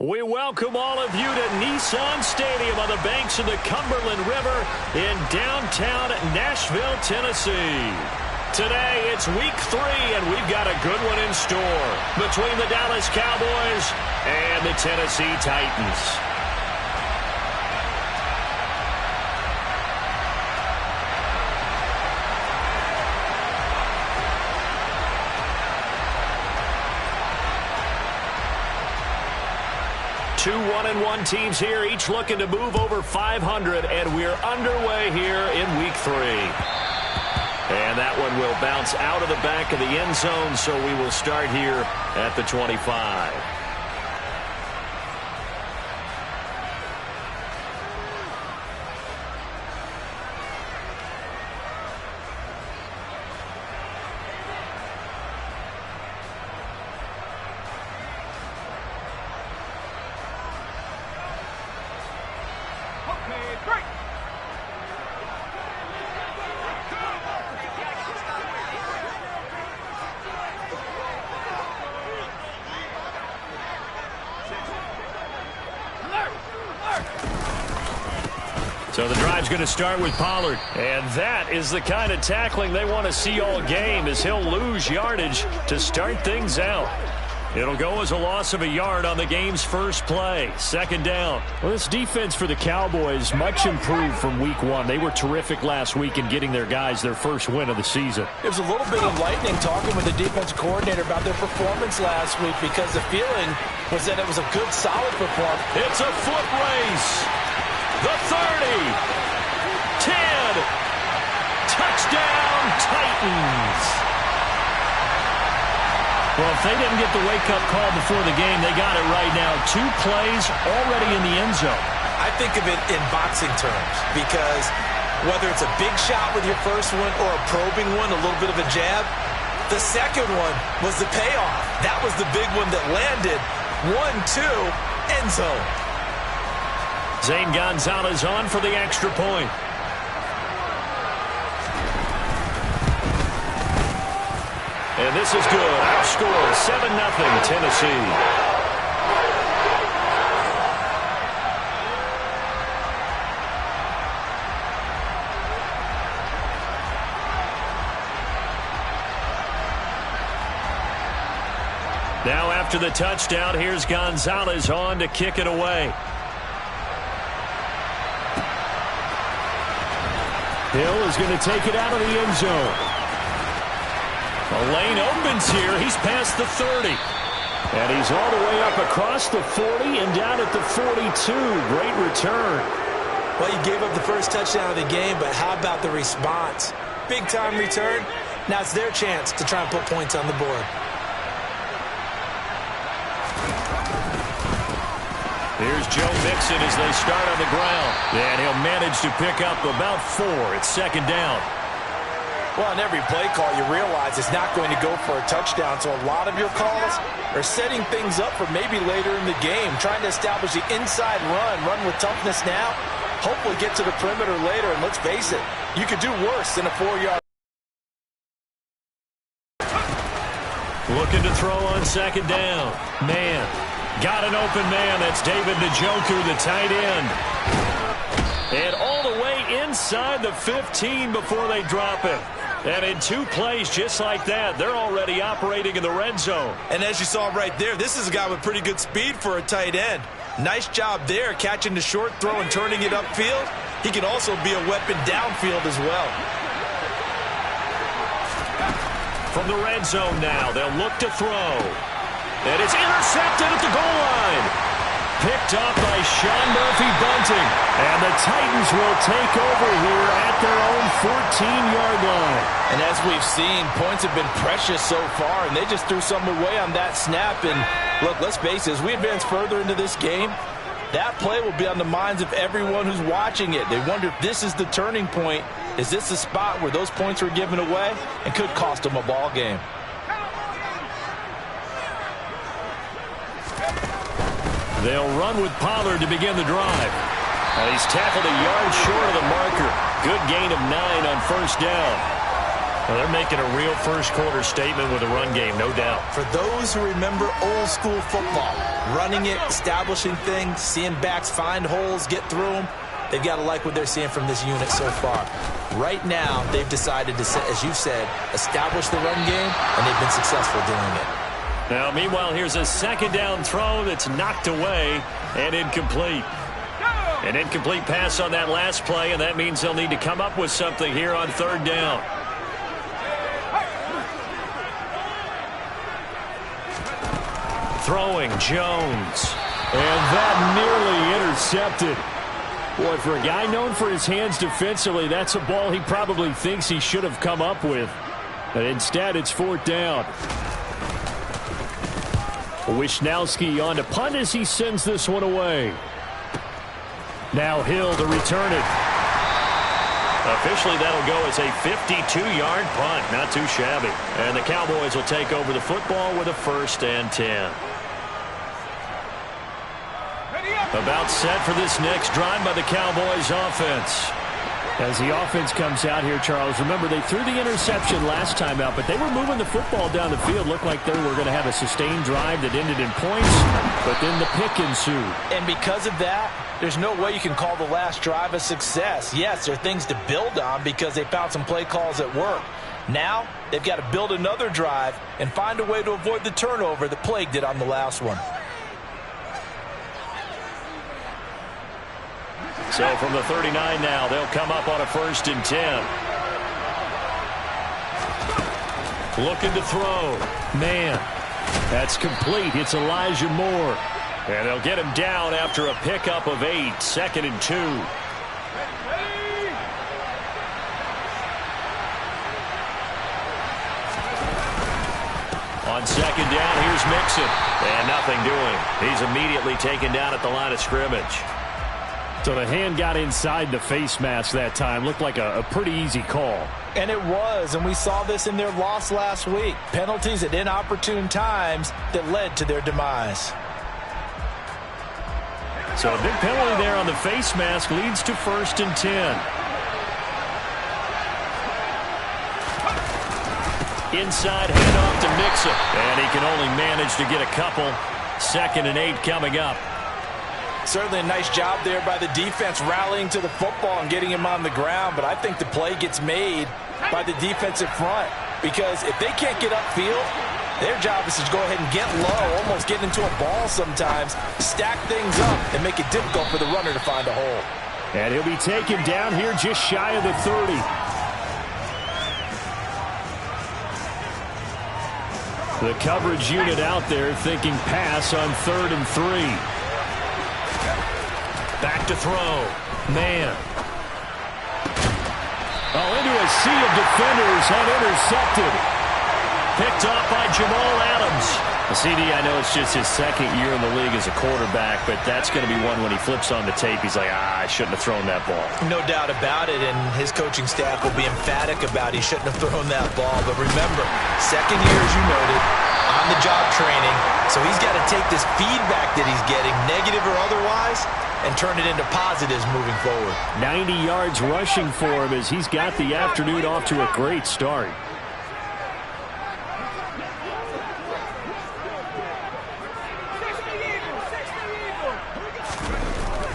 We welcome all of you to Nissan Stadium on the banks of the Cumberland River in downtown Nashville, Tennessee. Today, it's week 3, and we've got a good one in store between the Dallas Cowboys and the Tennessee Titans. Two 1-1 teams here, each looking to move over 500, and we're underway here in week 3. And that one will bounce out of the back of the end zone, so we will start here at the 25. So the drive's going to start with Pollard. And that is the kind of tackling they want to see all game, as he'll lose yardage to start things out. It'll go as a loss of a yard on the game's first play. Second down. Well, this defense for the Cowboys much improved from week 1. They were terrific last week in getting their guys their first win of the season. It was a little bit enlightening talking with the defensive coordinator about their performance last week, because the feeling was that it was a good, solid performance. It's a foot race. The 30, 10, touchdown Titans. Well, if they didn't get the wake-up call before the game, they got it right now. 2 plays already in the end zone. I think of it in boxing terms, because whether it's a big shot with your first one or a probing one, a little bit of a jab, the second one was the payoff. That was the big one that landed. 1-2, end zone. Zane Gonzalez on for the extra point. And this is good. Outscored 7-0 Tennessee. Now after the touchdown, here's Gonzalez on to kick it away. Hill is going to take it out of the end zone. The lane opens here. He's past the 30. And he's all the way up across the 40 and down at the 42. Great return. Well, you gave up the first touchdown of the game, but how about the response? Big-time return. Now it's their chance to try and put points on the board. Here's Joe Mixon as they start on the ground. And he'll manage to pick up about 4. It's second down. Well, in every play call, you realize it's not going to go for a touchdown. So a lot of your calls are setting things up for maybe later in the game, trying to establish the inside run with toughness now, hopefully get to the perimeter later. And let's face it, you could do worse than a 4-yard. Looking to throw on second down. Man. Got an open man. That's David Njoku, the tight end. And all the way inside the 15 before they drop it. And in 2 plays just like that, they're already operating in the red zone. And as you saw right there, this is a guy with pretty good speed for a tight end. Nice job there, catching the short throw and turning it upfield. He can also be a weapon downfield as well. From the red zone now, they'll look to throw. And it's intercepted at the goal line. Picked up by Sean Murphy-Bunting. And the Titans will take over here at their own 14-yard line. And as we've seen, points have been precious so far, and they just threw something away on that snap. And look, let's face it, as we advance further into this game, that play will be on the minds of everyone who's watching it. They wonder if this is the turning point. Is this the spot where those points were given away and could cost them a ball game? They'll run with Pollard to begin the drive. And he's tackled a yard short of the marker. Good gain of 9 on first down. Well, they're making a real first-quarter statement with a run game, no doubt. For those who remember old-school football, running it, establishing things, seeing backs find holes, get through them, they've got to like what they're seeing from this unit so far. Right now, they've decided to, as you said, establish the run game, and they've been successful doing it. Now, meanwhile, here's a second down throw that's knocked away and incomplete. An incomplete pass on that last play, and that means they'll need to come up with something here on third down. Throwing, Jones. And that nearly intercepted. Boy, for a guy known for his hands defensively, that's a ball he probably thinks he should have come up with. But instead, it's fourth down. Wishnowski on to punt as he sends this one away. Now Hill to return it. Officially, that'll go as a 52-yard punt. Not too shabby. And the Cowboys will take over the football with a 1st and 10. About set for this next drive by the Cowboys offense. As the offense comes out here, Charles, remember they threw the interception last time out, but they were moving the football down the field. Looked like they were going to have a sustained drive that ended in points, but then the pick ensued. And because of that, there's no way you can call the last drive a success. Yes, there are things to build on because they found some play calls at work. Now, they've got to build another drive and find a way to avoid the turnover that plagued it on the last one. So from the 39 now, they'll come up on a 1st and 10. Looking to throw. Man, that's complete. It's Elijah Moore. And they'll get him down after a pickup of 8. 2nd and 2. On 2nd down, here's Mixon. And nothing doing. He's immediately taken down at the line of scrimmage. So the hand got inside the face mask that time. Looked like a pretty easy call. And it was, and we saw this in their loss last week. Penalties at inopportune times that led to their demise. So a big penalty there on the face mask leads to 1st and 10. Inside handoff to Mixon. And he can only manage to get a couple. 2nd and 8 coming up. Certainly a nice job there by the defense rallying to the football and getting him on the ground, but I think the play gets made by the defensive front because if they can't get upfield, their job is to go ahead and get low, almost get into a ball sometimes, stack things up, and make it difficult for the runner to find a hole. And he'll be taken down here just shy of the 30. The coverage unit out there thinking pass on 3rd and 3. Back to throw. Man. Oh, into a sea of defenders and intercepted. Picked off by Jamal Adams. CD, I know it's just his 2nd year in the league as a quarterback, but that's going to be one when he flips on the tape. He's like, I shouldn't have thrown that ball. No doubt about it, and his coaching staff will be emphatic about he shouldn't have thrown that ball. But remember, 2nd year, as you noted, on-the-job training, so he's got to take this feedback that he's getting, negative or otherwise, and turn it into positives moving forward. 90 yards rushing for him as he's got the afternoon off to a great start.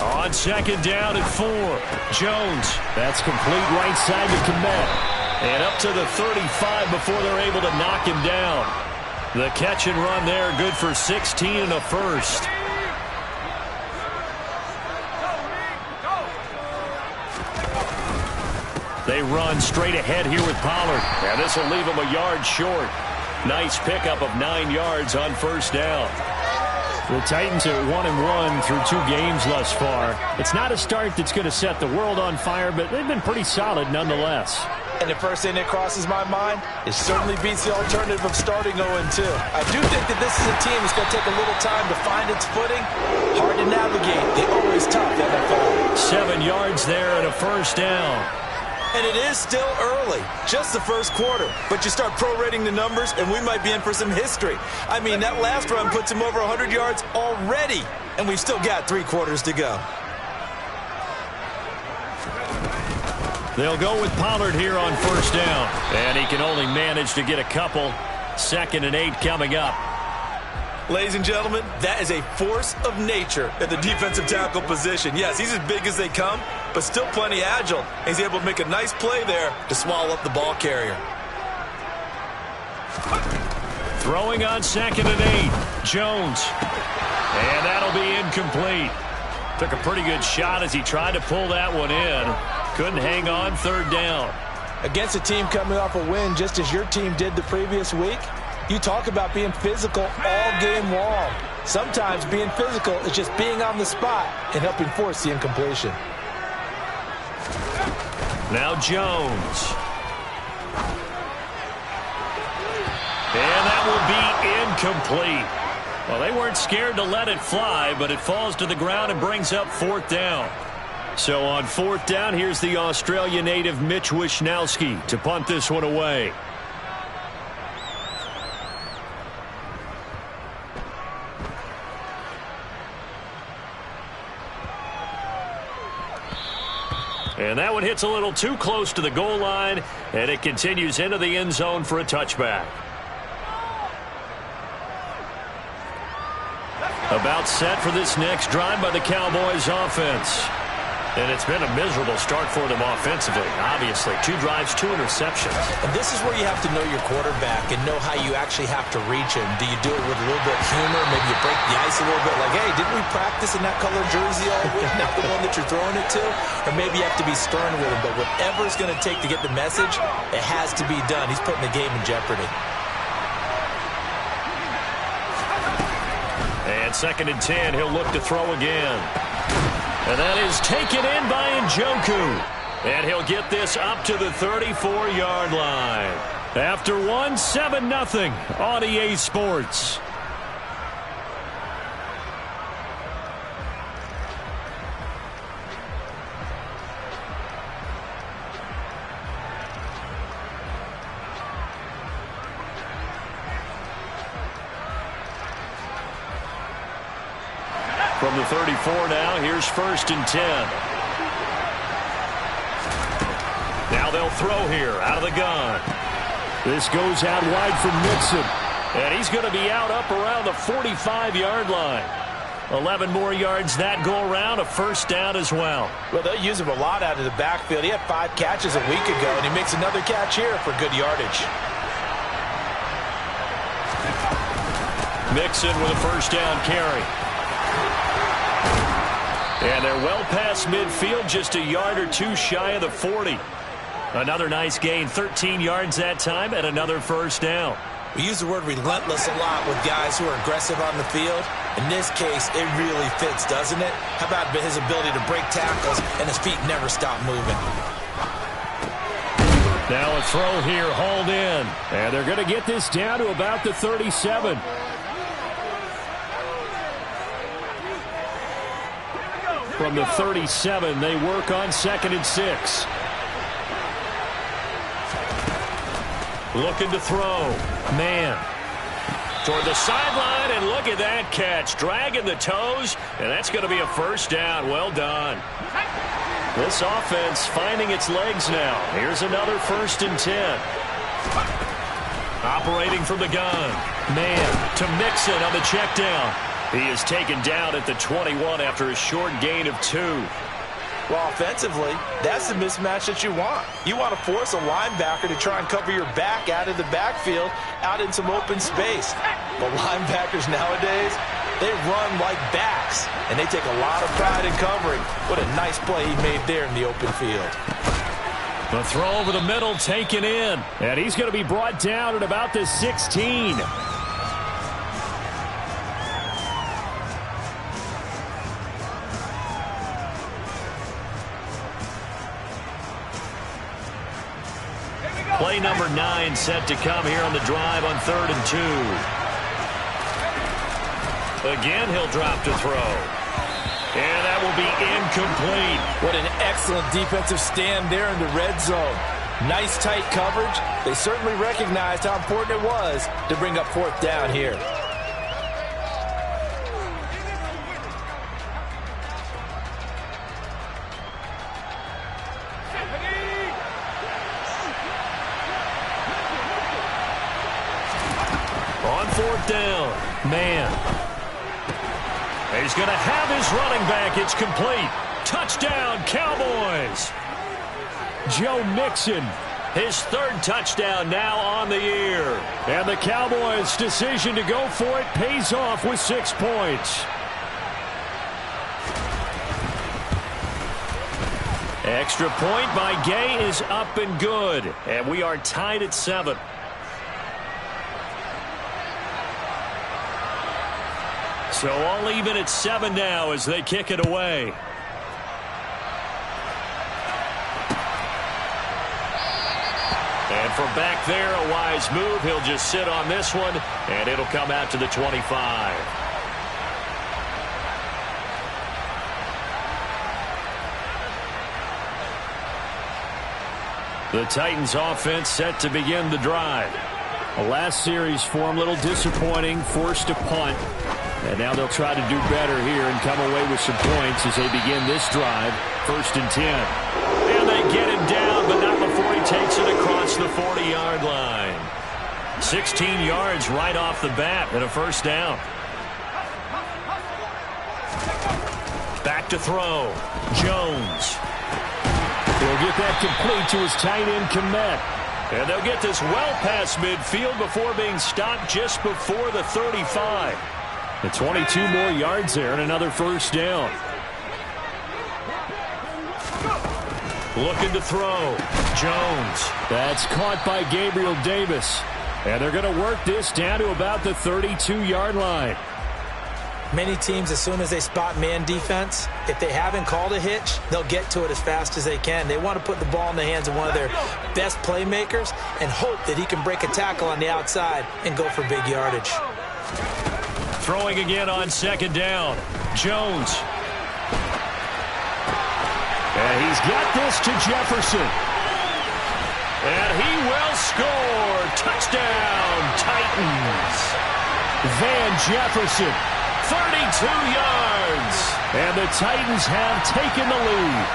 On 2nd down at 4. Jones. That's complete right side to Kmet. And up to the 35 before they're able to knock him down. The catch and run there, good for 16 and a 1st. They run straight ahead here with Pollard. And this will leave them a yard short. Nice pickup of 9 yards on 1st down. The Titans are 1-1 through 2 games thus far. It's not a start that's going to set the world on fire, but they've been pretty solid nonetheless. And the first thing that crosses my mind, it certainly beats the alternative of starting 0-2. I do think that this is a team that's going to take a little time to find its footing. Hard to navigate. They always tough, NFL. 7 yards there and a 1st down. And it is still early, just the first quarter. But you start prorating the numbers, and we might be in for some history. I mean, that last run puts him over 100 yards already, and we've still got 3 quarters to go. They'll go with Pollard here on first down. And he can only manage to get a couple. 2nd and 8 coming up. Ladies and gentlemen, that is a force of nature at the defensive tackle position. Yes, he's as big as they come, but still plenty agile. He's able to make a nice play there to swallow up the ball carrier. Throwing on 2nd and 8. Jones. And that'll be incomplete. Took a pretty good shot as he tried to pull that one in. Couldn't hang on 3rd down. Against a team coming off a win just as your team did the previous week, you talk about being physical all game long. Sometimes being physical is just being on the spot and helping force the incompletion. Now Jones. And that will be incomplete. Well, they weren't scared to let it fly, but it falls to the ground and brings up 4th down. So on 4th down, here's the Australia native Mitch Wishnowsky to punt this one away. And that one hits a little too close to the goal line, and it continues into the end zone for a touchback. About set for this next drive by the Cowboys offense. And it's been a miserable start for them offensively. Obviously, 2 drives, 2 interceptions. And this is where you have to know your quarterback and know how you actually have to reach him. Do you do it with a little bit of humor? Maybe you break the ice a little bit like, hey, didn't we practice in that color jersey all week? Not the one that you're throwing it to? Or maybe you have to be stern with him. But whatever it's going to take to get the message, it has to be done. He's putting the game in jeopardy. And 2nd and 10, he'll look to throw again. And that is taken in by Njoku. And he'll get this up to the 34-yard line. After 7-0 on EA Sports. From the 34 now, here's 1st and 10. Now they'll throw here out of the gun. This goes out wide from Mixon. And he's going to be out up around the 45-yard line. 11 more yards that go around, a 1st down as well. Well, they'll use him a lot out of the backfield. He had 5 catches a week ago, and he makes another catch here for good yardage. Mixon with a 1st down carry. And they're well past midfield, just a yard or 2 shy of the 40. Another nice gain, 13 yards that time, and another 1st down. We use the word relentless a lot with guys who are aggressive on the field. In this case, it really fits, doesn't it? How about his ability to break tackles and his feet never stop moving? Now a throw here, hauled in. And they're going to get this down to about the 37. From the 37, they work on 2nd and 6. Looking to throw. Man. Toward the sideline, and look at that catch. Dragging the toes, and that's going to be a 1st down. Well done. This offense finding its legs now. Here's another 1st and 10. Operating from the gun. Man to Mixon on the check down. He is taken down at the 21 after a short gain of 2. Well, offensively, that's the mismatch that you want. You want to force a linebacker to try and cover your back out of the backfield, out in some open space. But linebackers nowadays, they run like backs, and they take a lot of pride in covering. What a nice play he made there in the open field. The throw over the middle taken in. And he's going to be brought down at about the 16. Play number 9 set to come here on the drive on 3rd and 2. Again, he'll drop to throw. And that will be incomplete. What an excellent defensive stand there in the red zone. Nice tight coverage. They certainly recognized how important it was to bring up 4th down here. 4th down. Man. He's going to have his running back. It's complete. Touchdown, Cowboys. Joe Mixon. His 3rd touchdown now on the year. And the Cowboys' decision to go for it pays off with 6 points. Extra point by Gay is up and good. And we are tied at 7. So all even at 7 now as they kick it away. And from back there, a wise move. He'll just sit on this one, and it'll come out to the 25. The Titans offense set to begin the drive. The last series for him, a little disappointing, forced a punt. And now they'll try to do better here and come away with some points as they begin this drive. 1st and 10. And they get him down, but not before he takes it across the 40-yard line. 16 yards right off the bat and a 1st down. Back to throw. Jones. He'll get that complete to his tight end, Kmet. And they'll get this well past midfield before being stopped just before the 35. And 22 more yards there and another 1st down. Looking to throw. Jones. That's caught by Gabriel Davis. And they're going to work this down to about the 32-yard line. Many teams, as soon as they spot man defense, if they haven't called a hitch, they'll get to it as fast as they can. They want to put the ball in the hands of one of their best playmakers and hope that he can break a tackle on the outside and go for big yardage. Throwing again on 2nd down. Jones. And he's got this to Jefferson. And he will score. Touchdown, Titans. Van Jefferson. 32 yards. And the Titans have taken the lead.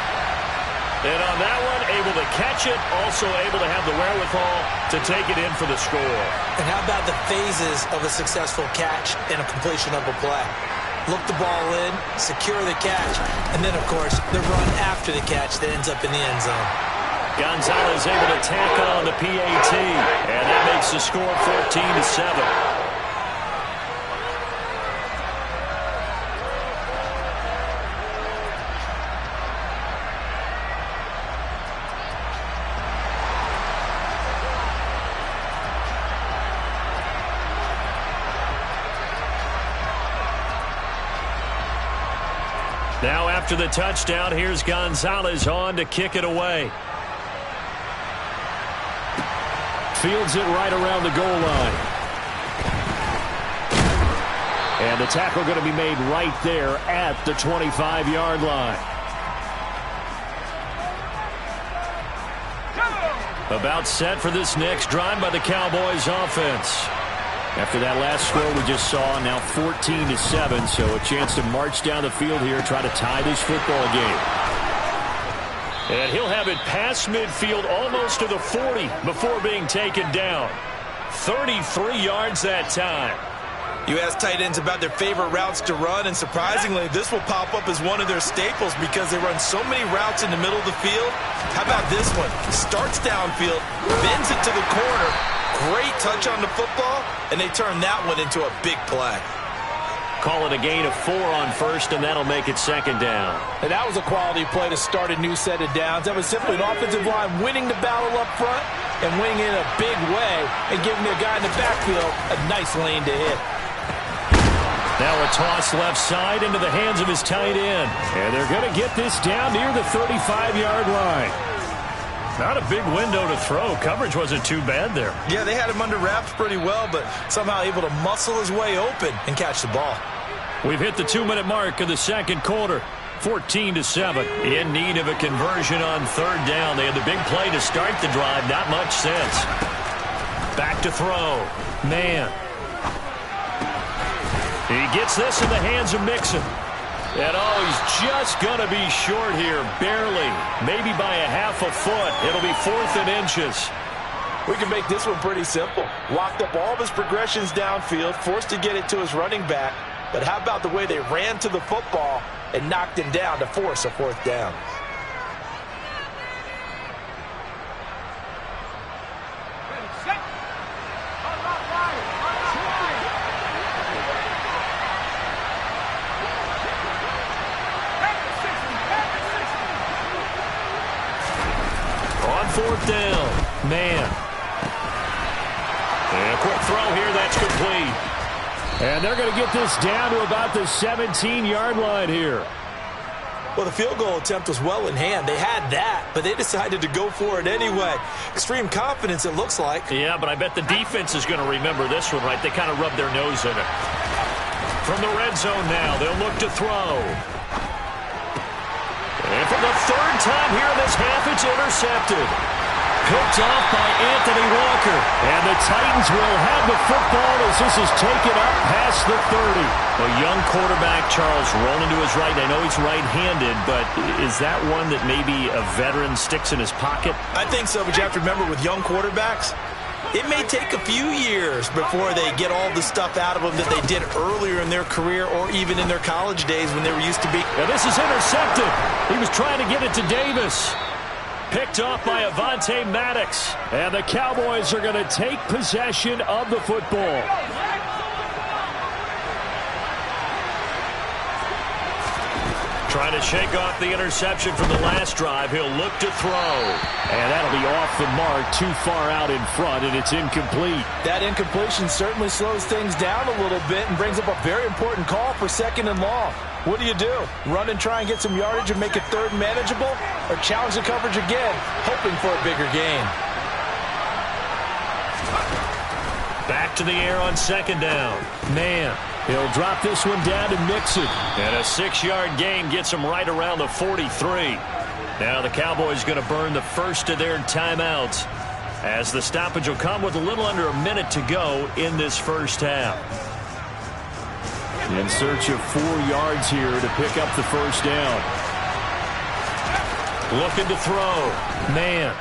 And on that one, able to catch it, also able to have the wherewithal to take it in for the score. And how about the phases of a successful catch and a completion of a play? Look the ball in, secure the catch, and then, of course, the run after the catch that ends up in the end zone. Gonzalez able to tack on the PAT, and that makes the score 14-7. Now after the touchdown, here's Gonzalez on to kick it away. Fields it right around the goal line. And the tackle going to be made right there at the 25-yard line. About set for this next drive by the Cowboys offense. After that last score we just saw, now 14-7, so a chance to march down the field here, try to tie this football game. And he'll have it past midfield almost to the 40 before being taken down. 33 yards that time. You ask tight ends about their favorite routes to run, and surprisingly, this will pop up as one of their staples because they run so many routes in the middle of the field. How about this one? Starts downfield, bends it to the corner, great touch on the football, and they turn that one into a big play. Call it a gain of 4 on 1st, and that'll make it 2nd down. And that was a quality play to start a new set of downs. That was simply an offensive line winning the battle up front and winning in a big way and giving the guy in the backfield a nice lane to hit. Now a toss left side into the hands of his tight end. And they're going to get this down near the 35-yard line. Not a big window to throw. Coverage wasn't too bad there. Yeah, they had him under wraps pretty well, but somehow able to muscle his way open and catch the ball. We've hit the 2-minute mark of the second quarter. 14-7. In need of a conversion on 3rd down. They had the big play to start the drive. Not much sense. Back to throw. Man. He gets this in the hands of Mixon. And he's just going to be short here, barely. Maybe by a half a foot. It'll be 4th and inches. We can make this one pretty simple. Locked up all of his progressions downfield, forced to get it to his running back. But how about the way they ran to the football and knocked him down to force a fourth down? On fourth down, man. And a quick throw here, that's complete. And they're going to get this down to about the 17-yard line here. Well, the field goal attempt was well in hand. They had that, but they decided to go for it anyway. Extreme confidence, it looks like. Yeah, but I bet the defense is going to remember this one, right? They kind of rubbed their nose in it. From the red zone now, they'll look to throw. And for the third time here in this half, it's intercepted. Picked off by Anthony Walker. And the Titans will have the football as this is taken up past the 30. A young quarterback, Charles, rolling to his right. I know he's right-handed, but is that one that maybe a veteran sticks in his pocket? I think so, but you have to remember with young quarterbacks, it may take a few years before they get all the stuff out of them that they did earlier in their career or even in their college days when they were used to be. Now this is intercepted. He was trying to get it to Davis. Picked off by Avonte Maddox. And the Cowboys are going to take possession of the football. Trying to shake off the interception from the last drive. He'll look to throw. And that'll be off the mark, too far out in front, and it's incomplete. That incompletion certainly slows things down a little bit and brings up a very important call for 2nd and long. What do you do? Run and try and get some yardage and make it third manageable? Or challenge the coverage again, hoping for a bigger gain? Back to the air on 2nd down. Man. He'll drop this one down to Mixon. And a 6-yard gain gets him right around the 43. Now the Cowboys going to burn the first of their timeouts as the stoppage will come with a little under a minute to go in this first half. In search of 4 yards here to pick up the first down. Looking to throw. Man.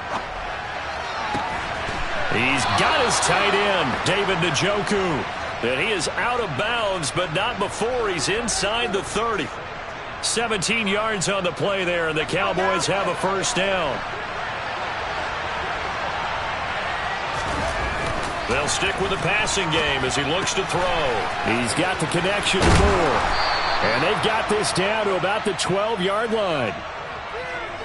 He's got his tight end, David Njoku. And he is out of bounds, but not before he's inside the 30. 17 yards on the play there, and the Cowboys have a first down. They'll stick with the passing game as he looks to throw. He's got the connection to Moore. And they've got this down to about the 12-yard line.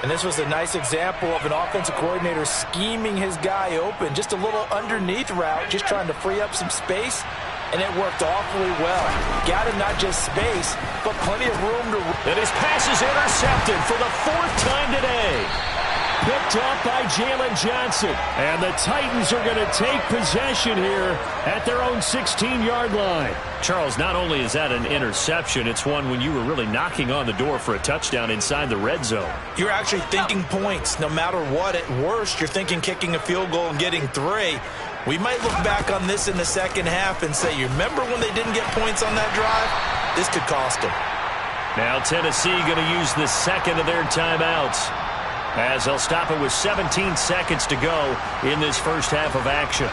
And this was a nice example of an offensive coordinator scheming his guy open. Just a little underneath route, just trying to free up some space. And it worked awfully well. Got him not just space, but plenty of room to... And his pass is intercepted for the 4th time today. Picked off by Jalen Johnson. And the Titans are going to take possession here at their own 16-yard line. Charles, not only is that an interception, it's one when you were really knocking on the door for a touchdown inside the red zone. You're actually thinking points. No matter what, at worst, you're thinking kicking a field goal and getting 3. We might look back on this in the second half and say, you remember when they didn't get points on that drive? This could cost them. Now Tennessee going to use the second of their timeouts as they'll stop it with 17 seconds to go in this first half of action.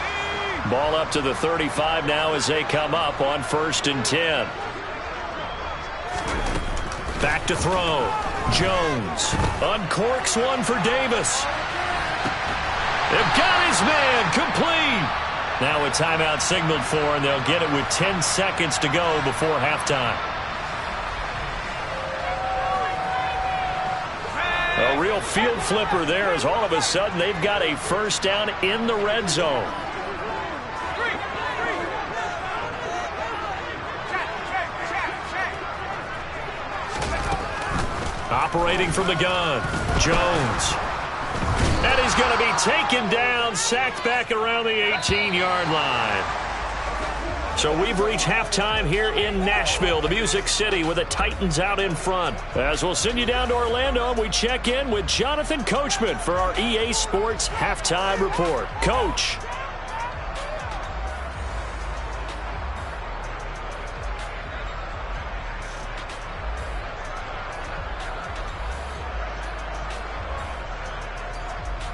Ball up to the 35 now as they come up on 1st and 10. Back to throw. Jones uncorks one for Davis. They've got his man complete. Now a timeout signaled for, and they'll get it with 10 seconds to go before halftime. A real field flipper there as all of a sudden they've got a first down in the red zone. Operating from the gun, Jones. And he's going to be taken down, sacked back around the 18-yard line. So we've reached halftime here in Nashville, the Music City, with the Titans out in front. As we'll send you down to Orlando, we check in with Jonathan Coachman for our EA Sports Halftime Report. Coach.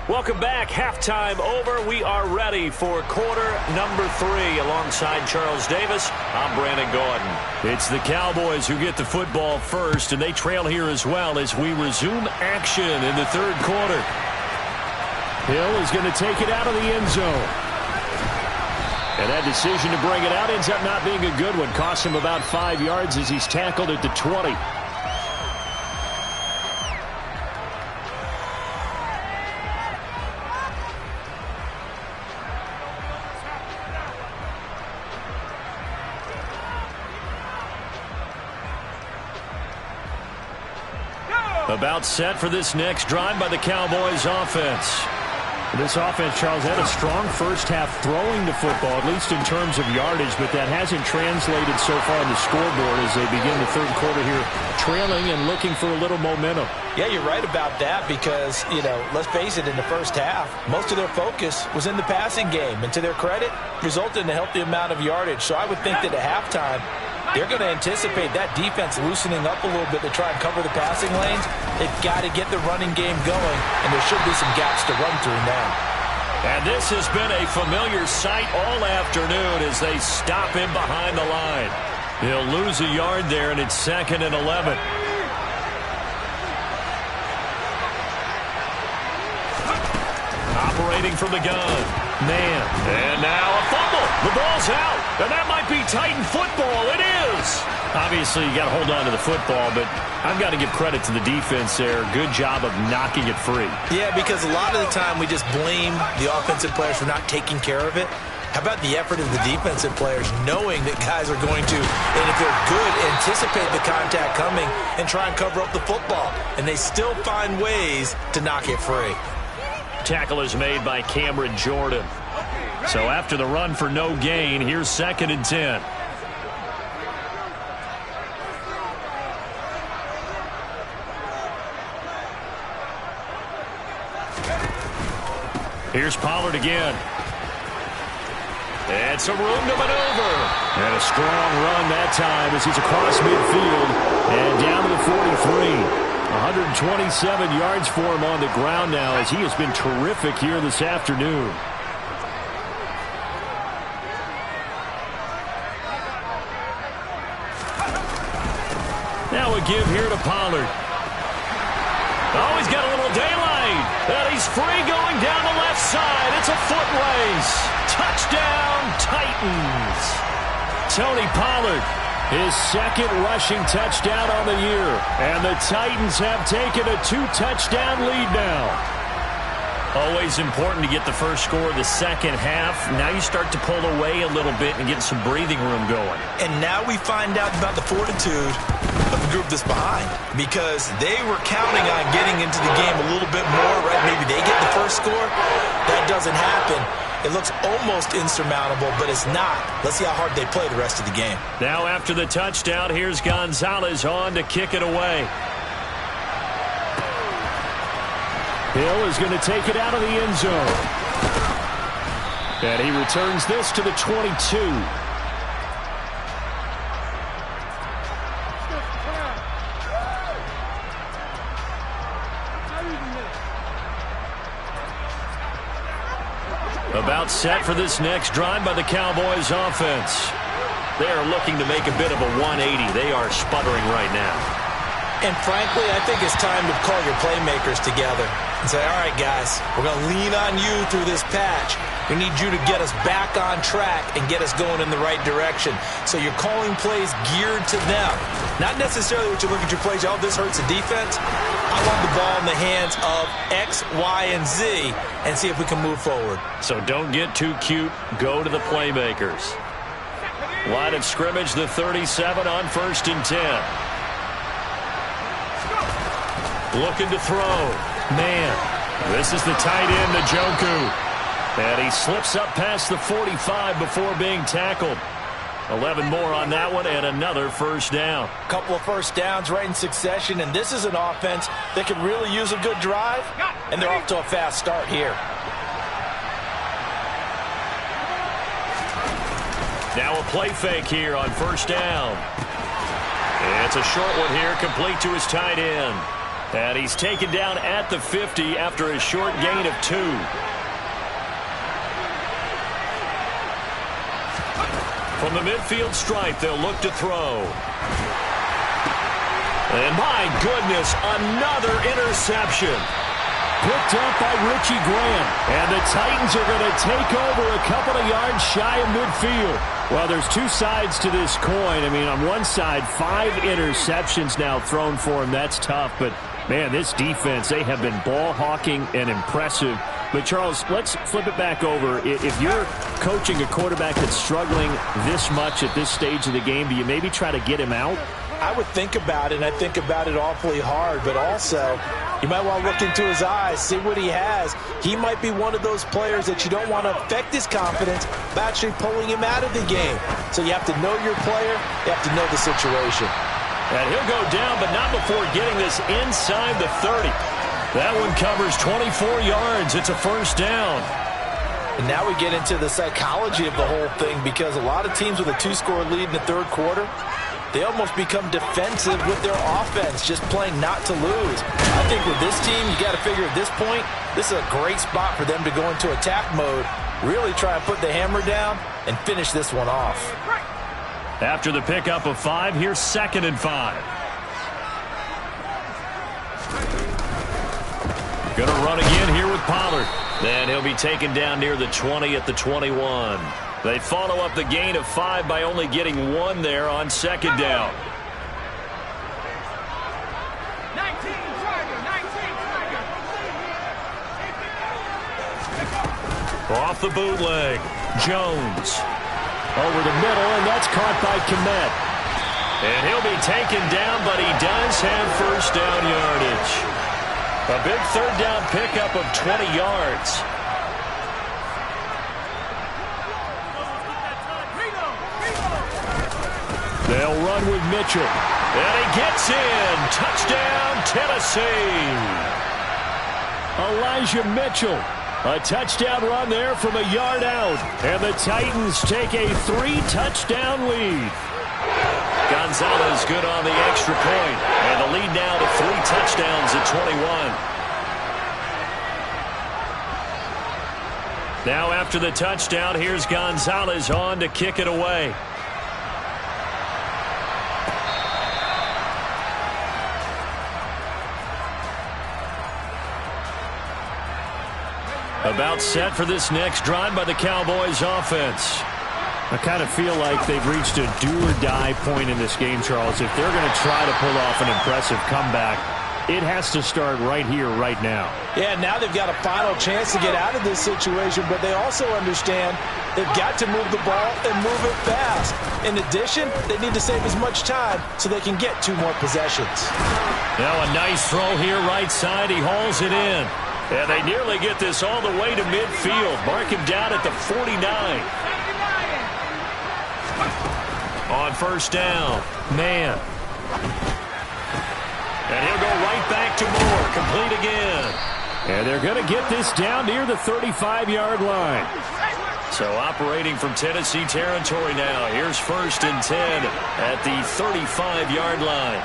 Welcome back. Halftime over. We are ready for quarter number 3. Alongside Charles Davis, I'm Brandon Gaudin. It's the Cowboys who get the football first, and they trail here as well as we resume action in the third quarter. Hill is going to take it out of the end zone. And that decision to bring it out ends up not being a good one. Costs him about 5 yards as he's tackled at the 20. About set for this next drive by the Cowboys offense. This offense, Charles, had a strong first half throwing the football, at least in terms of yardage, but that hasn't translated so far on the scoreboard as they begin the third quarter here, trailing and looking for a little momentum. Yeah, you're right about that because, let's face it, in the first half, most of their focus was in the passing game, and to their credit, resulted in a healthy amount of yardage. So I would think that at halftime, they're going to anticipate that defense loosening up a little bit to try and cover the passing lanes. They've got to get the running game going, and there should be some gaps to run through now. And this has been a familiar sight all afternoon as they stop him behind the line. He'll lose a yard there, and it's 2nd and 11. Operating from the gun. Man. And now a fumble. The ball's out. And that might be Titan football. It is. Obviously, you got to hold on to the football, but I've got to give credit to the defense there. Good job of knocking it free. Yeah, because a lot of the time we just blame the offensive players for not taking care of it. How about the effort of the defensive players knowing that guys are going to, and if they're good, anticipate the contact coming and try and cover up the football. And they still find ways to knock it free. Tackle is made by Cameron Jordan. So after the run for no gain, here's 2nd and 10. Here's Pollard again. And some room to maneuver. And a strong run that time as he's across midfield and down to the 43. 127 yards for him on the ground now as he has been terrific here this afternoon. Now a give here to Pollard. Oh, he's got a little daylight. And he's free going down the left side. It's a foot race. Touchdown, Titans. Tony Pollard, his 2nd rushing touchdown on the year. And the Titans have taken a 2-touchdown lead now. Always important to get the first score of the second half. Now you start to pull away a little bit and get some breathing room going. And now we find out about the fortitude of the group that's behind, because they were counting on getting into the game a little bit more, right? Maybe they get the first score. That doesn't happen. It looks almost insurmountable, but it's not. Let's see how hard they play the rest of the game. Now after the touchdown, here's Gonzalez on to kick it away. Hill is going to take it out of the end zone. And he returns this to the 22. About set for this next drive by the Cowboys offense. They are looking to make a bit of a 180. They are sputtering right now. And frankly, I think it's time to call your playmakers together and say, all right, guys, we're going to lean on you through this patch. We need you to get us back on track and get us going in the right direction. So you're calling plays geared to them. Not necessarily what you look at your plays, oh, this hurts the defense. I want the ball in the hands of X, Y, and Z and see if we can move forward. So don't get too cute. Go to the playmakers. Line of scrimmage, the 37 on 1st and 10. Looking to throw. Man, this is the tight end, Njoku. And he slips up past the 45 before being tackled. 11 more on that one and another first down. Couple of first downs right in succession, and this is an offense that could really use a good drive, and they're off to a fast start here. Now a play fake here on first down. It's a short one here, complete to his tight end. And he's taken down at the 50 after a short gain of 2. From the midfield stripe, they'll look to throw. And my goodness, another interception. Picked up by Richie Grant. And the Titans are going to take over a couple of yards shy of midfield. Well, there's two sides to this coin. I mean, on one side, 5 interceptions now thrown for him. That's tough. But, man, this defense, they have been ball hawking and impressive. But, Charles, let's flip it back over. If you're coaching a quarterback that's struggling this much at this stage of the game, do you maybe try to get him out? I would think about it, and I think about it awfully hard, but also you might want to look into his eyes, see what he has. He might be one of those players that you don't want to affect his confidence by actually pulling him out of the game. So you have to know your player, you have to know the situation. And he'll go down, but not before getting this inside the 30. That one covers 24 yards. It's a first down. And now we get into the psychology of the whole thing, because a lot of teams with a 2-score lead in the third quarter, they almost become defensive with their offense, just playing not to lose. I think with this team, you got to figure at this point, this is a great spot for them to go into attack mode, really try and put the hammer down and finish this one off. After the pickup of 5, here's 2nd and 5. Going to run again here with Pollard. Then he'll be taken down near the 20 at the 21. They follow up the gain of 5 by only getting 1 there on 2nd down. 19, Off the bootleg. Jones. Over the middle, and that's caught by Kmet. And he'll be taken down, but he does have first down yardage. A big 3rd down pickup of 20 yards. They'll run with Mitchell. And he gets in. Touchdown, Tennessee. Elijah Mitchell. A touchdown run there from a yard out. And the Titans take a 3-touchdown lead. Gonzalez good on the extra point. And the lead now to 3 touchdowns at 21. Now after the touchdown, here's Gonzalez on to kick it away. About set for this next drive by the Cowboys offense. I kind of feel like they've reached a do-or-die point in this game, Charles. If they're going to try to pull off an impressive comeback, it has to start right here, right now. Yeah, now they've got a final chance to get out of this situation, but they also understand they've got to move the ball and move it fast. In addition, they need to save as much time so they can get 2 more possessions. Now a nice throw here right side. He hauls it in. And they nearly get this all the way to midfield. Mark him down at the 49. On first down, man. And he'll go right back to Moore. Complete again. And they're going to get this down near the 35-yard line. So operating from Tennessee territory now. Here's 1st and 10 at the 35-yard line.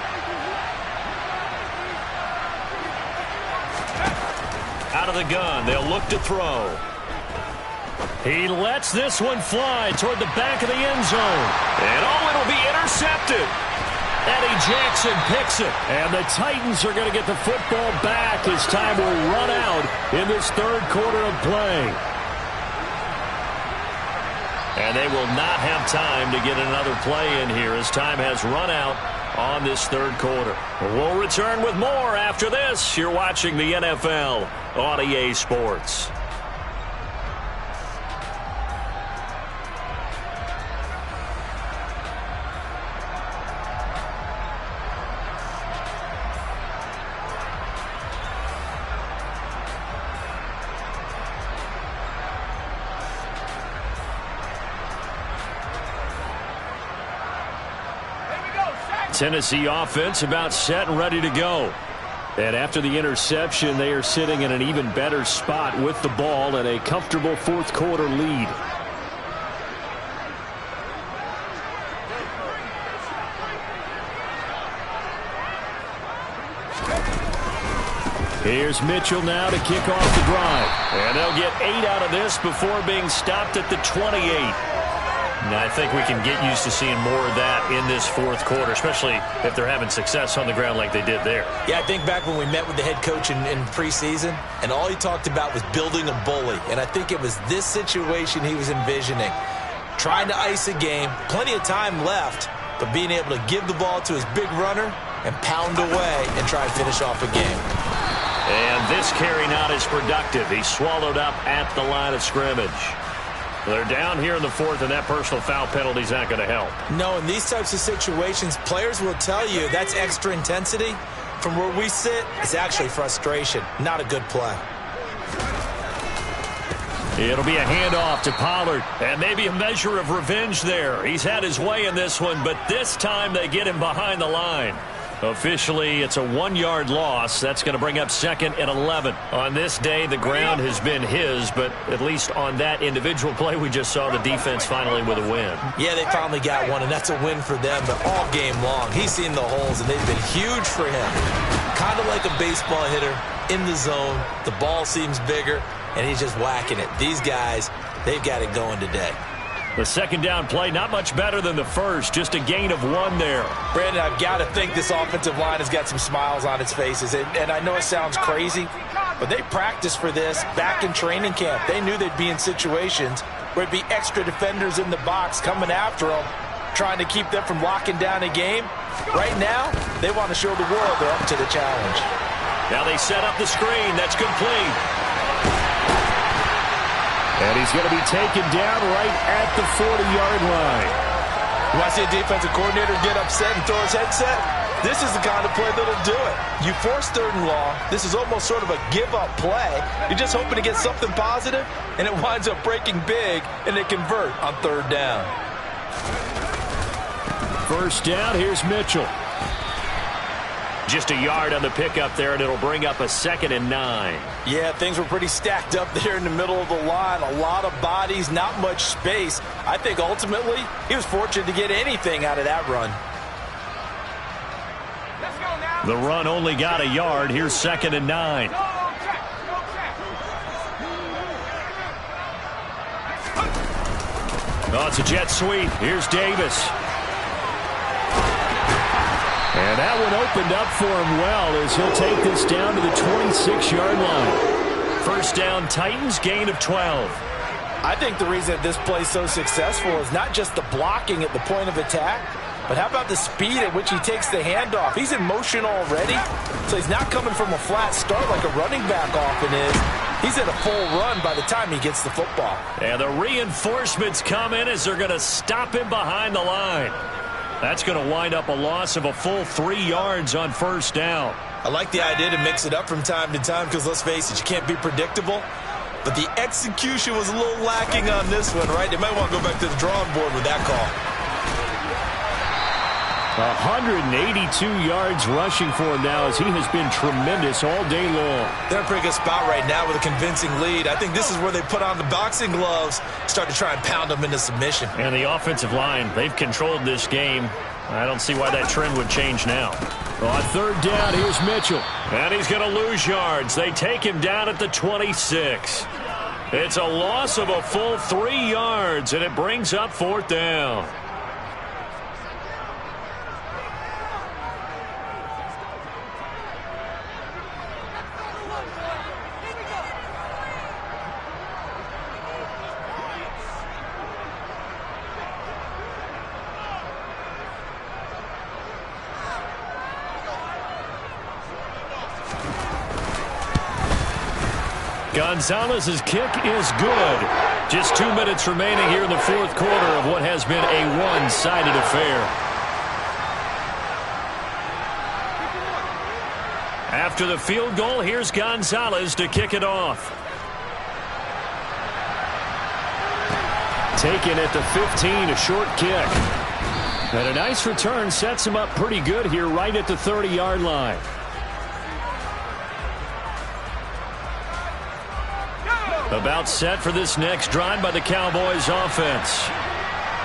Out of the gun, they'll look to throw. He lets this one fly toward the back of the end zone. And it'll be intercepted. Eddie Jackson picks it. And the Titans are going to get the football back as time will run out in this 3rd quarter of play. And they will not have time to get another play in here as time has run out on this 3rd quarter. We'll return with more after this. You're watching the NFL on EA Sports. Tennessee offense about set and ready to go. And after the interception, they are sitting in an even better spot with the ball and a comfortable 4th quarter lead. Here's Mitchell now to kick off the drive. And they'll get 8 out of this before being stopped at the 28. And I think we can get used to seeing more of that in this fourth quarter, especially if they're having success on the ground like they did there. Yeah, I think back when we met with the head coach in preseason, and all he talked about was building a bully. And I think it was this situation he was envisioning. Trying to ice a game, plenty of time left, but being able to give the ball to his big runner and pound away and try and finish off a game. And this carry not as productive. He's swallowed up at the line of scrimmage. They're down here in the fourth, and that personal foul penalty is not going to help. No, in these types of situations, players will tell you that's extra intensity. From where we sit, it's actually frustration, not a good play. It'll be a handoff to Pollard, and maybe a measure of revenge there. He's had his way in this one, but this time they get him behind the line. Officially, it's a 1-yard loss. That's going to bring up 2nd and 11. On this day, the ground has been his, but at least on that individual play, we just saw the defense finally with a win. Yeah, they finally got one, and that's a win for them, but all game long, he's seen the holes, and they've been huge for him. Kind of like a baseball hitter in the zone. The ball seems bigger, and he's just whacking it. These guys, they've got it going today. The second down play, not much better than the first. Just a gain of 1 there. Brandon, I've got to think this offensive line has got some smiles on its faces. And I know it sounds crazy, but they practiced for this back in training camp. They knew they'd be in situations where it'd be extra defenders in the box coming after them, trying to keep them from locking down a game. Right now, they want to show the world they're up to the challenge. Now they set up the screen. That's complete. And he's going to be taken down right at the 40-yard line. You want to see a defensive coordinator get upset and throw his headset? This is the kind of play that'll do it. You force 3rd and long. This is almost sort of a give-up play. You're just hoping to get something positive, and it winds up breaking big, and they convert on 3rd down. First down, here's Mitchell. Just a yard on the pickup there, and it'll bring up a 2nd and 9. Yeah, things were pretty stacked up there in the middle of the line. A lot of bodies, not much space. I think ultimately he was fortunate to get anything out of that run. The run only got a yard. Here's 2nd and 9. Oh, it's a jet sweep. Here's Davis. And that one opened up for him well as he'll take this down to the 26-yard line. First down, Titans, gain of 12. I think the reason that this play is so successful is not just the blocking at the point of attack, but how about the speed at which he takes the handoff? He's in motion already, so he's not coming from a flat start like a running back often is. He's at a full run by the time he gets the football. And the reinforcements come in as they're going to stop him behind the line. That's going to wind up a loss of a full 3 yards on first down. I like the idea to mix it up from time to time because, let's face it, you can't be predictable. But the execution was a little lacking on this one, right? They might want to go back to the drawing board with that call. 182 yards rushing for him now as he has been tremendous all day long. They're in a pretty good spot right now with a convincing lead. I think this is where they put on the boxing gloves, start to try and pound them into submission. And the offensive line, they've controlled this game. I don't see why that trend would change now. On third down, here's Mitchell. And he's going to lose yards. They take him down at the 26. It's a loss of a full 3 yards, and it brings up fourth down. Gonzalez's kick is good. Just 2 minutes remaining here in the fourth quarter of what has been a one-sided affair. After the field goal, here's Gonzalez to kick it off. Taken at the 15, a short kick. And a nice return sets him up pretty good here right at the 30-yard line. About set for this next drive by the Cowboys offense.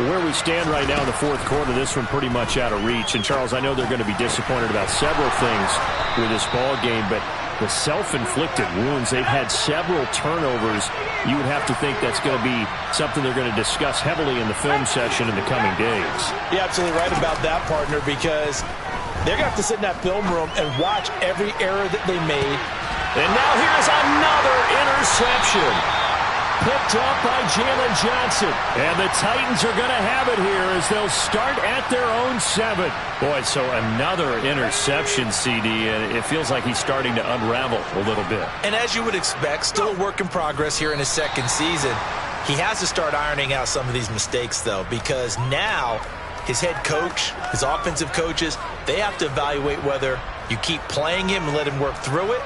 Where we stand right now in the fourth quarter, this one pretty much out of reach. And, Charles, I know they're going to be disappointed about several things with this ball game, but the self-inflicted wounds. They've had several turnovers. You would have to think that's going to be something they're going to discuss heavily in the film session in the coming days. You're absolutely right about that, partner, because they're going to have to sit in that film room and watch every error that they made. And now here's another interception. Picked up by Jalen Johnson. And the Titans are going to have it here as they'll start at their own 7. Boy, so another interception, CD, and it feels like he's starting to unravel a little bit. And as you would expect, still a work in progress here in his second season. He has to start ironing out some of these mistakes, though, because now his head coach, his offensive coaches, they have to evaluate whether you keep playing him and let him work through it,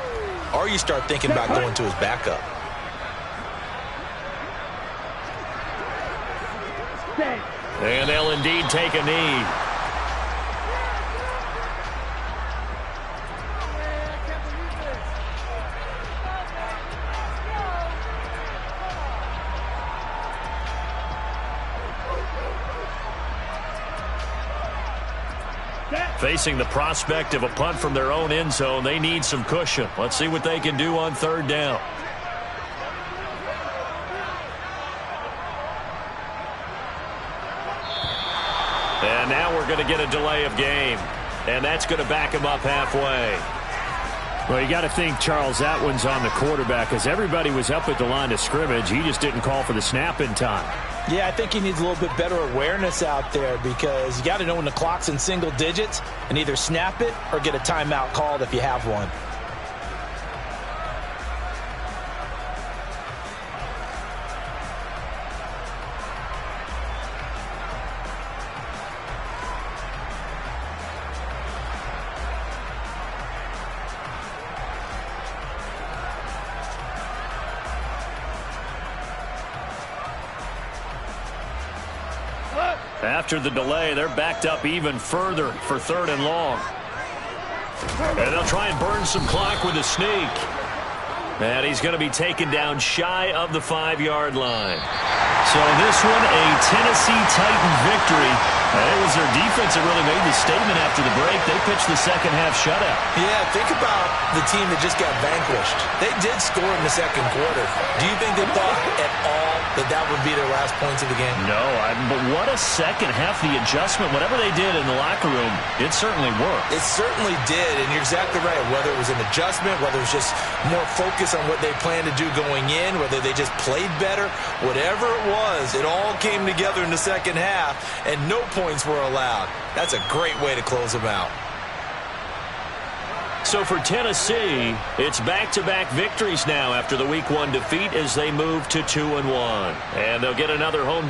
or you start thinking about going to his backup. And they'll indeed take a knee. Facing the prospect of a punt from their own end zone, they need some cushion. Let's see what they can do on third down. And now we're going to get a delay of game. And that's going to back him up halfway. Well, you got to think, Charles, that one's on the quarterback, as everybody was up at the line of scrimmage. He just didn't call for the snap in time. Yeah, I think he needs a little bit better awareness out there, because you got to know when the clock's in single digits and either snap it or get a timeout called if you have one. After the delay, they're backed up even further for third and long. And they'll try and burn some clock with a sneak. And he's going to be taken down shy of the 5-yard line. So this one, a Tennessee Titan victory. And it was their defense that really made the statement after the break. They pitched the second half shutout. Yeah, think about the team that just got vanquished. They did score in the second quarter. Do you think they thought at all that that would be their last points of the game? No, but what a second half. The adjustment, whatever they did in the locker room, it certainly worked. It certainly did, and you're exactly right. Whether it was an adjustment, whether it was just more focus on what they planned to do going in, whether they just played better, whatever it was, it all came together in the second half, and no points were allowed. That's a great way to close them out. So for Tennessee, it's back-to-back victories now after the Week 1 defeat as they move to 2-1. And they'll get another home day